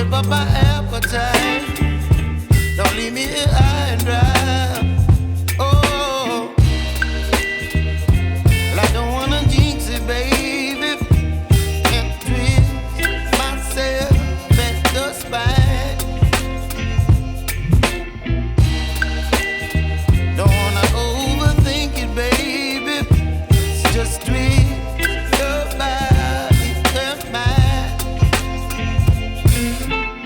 whip up my appetite. Don't leave me here high and dry. Oh, well, I don't wanna jinx it, baby, and twist myself at the spine. Don't wanna overthink it, baby. It's just twist your body and mine.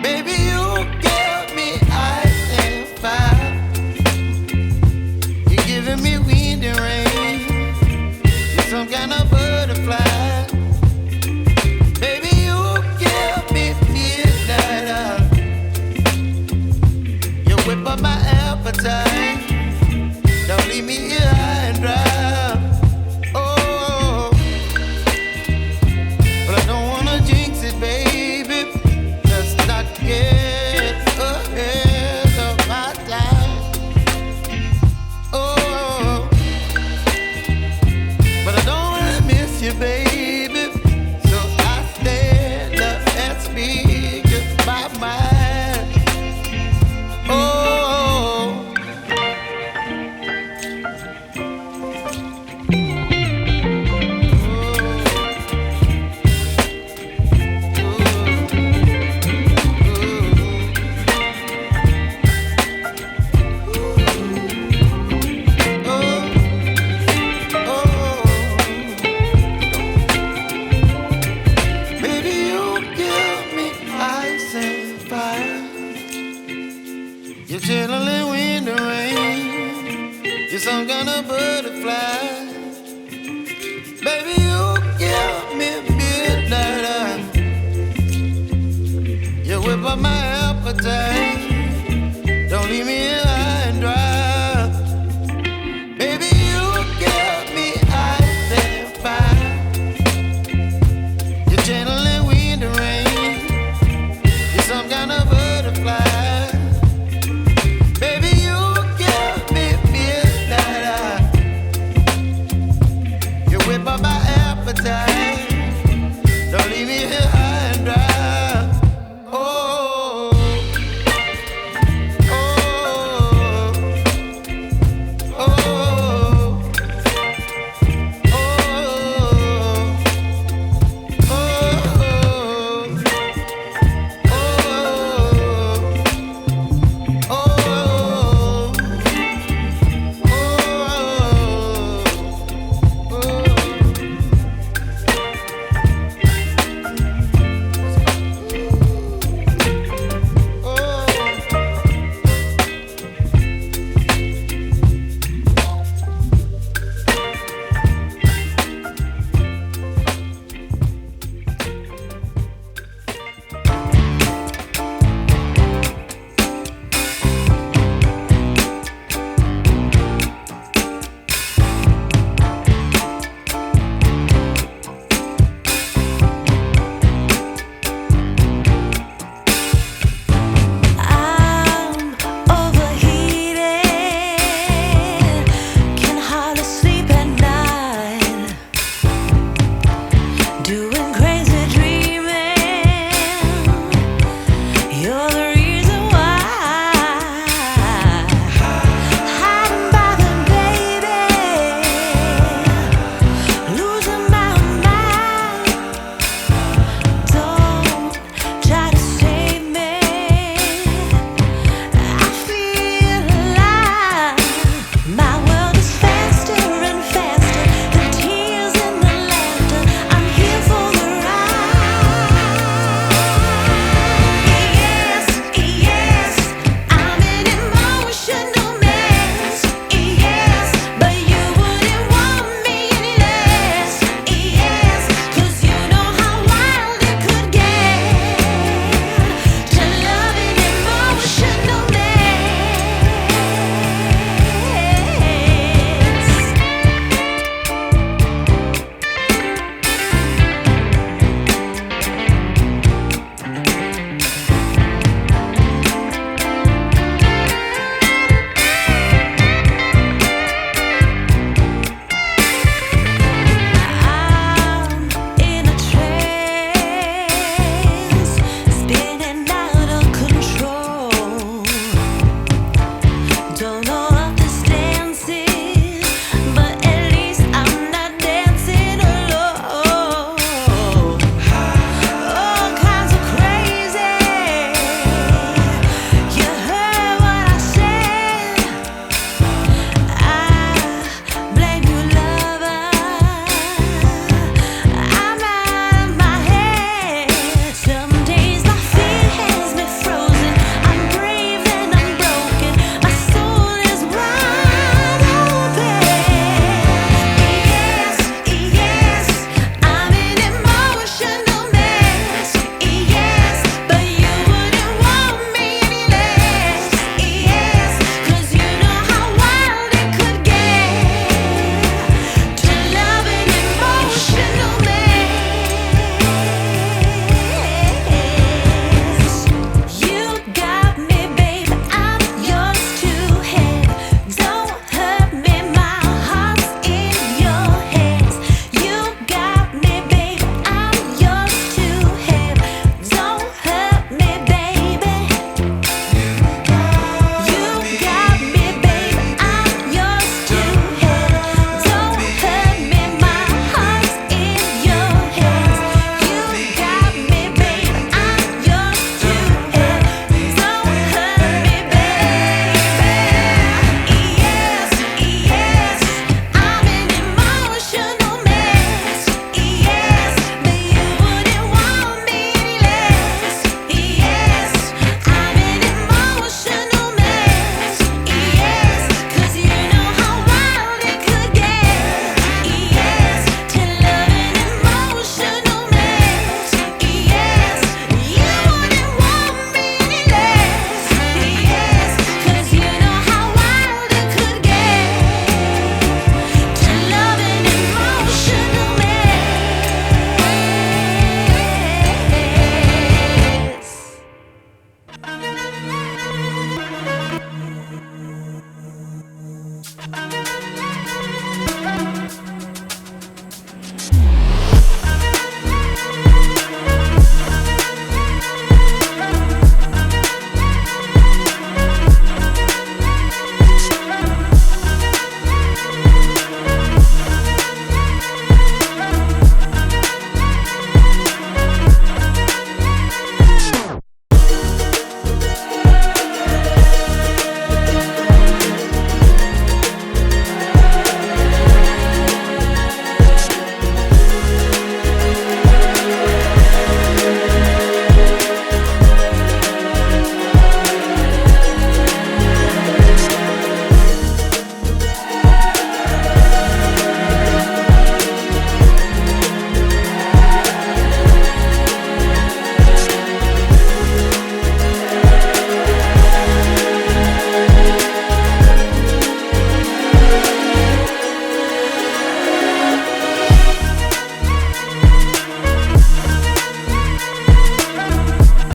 Baby, you give me ice and fire. You're giving me wind and rain. You're some kind of butterfly. Baby, you give me midnight. You whip up my appetite. Don't leave me here high and dry. Oh, but I don't wanna jinx it, baby. Let's not get ahead of my time. Oh, but I don't wanna miss you, baby. So I stand up and speak my mind. Oh. Baby, you give me ice and fire. You're chilling wind and rain. You're some kind of butterfly. Baby, you give me midnight. You whip up my appetite.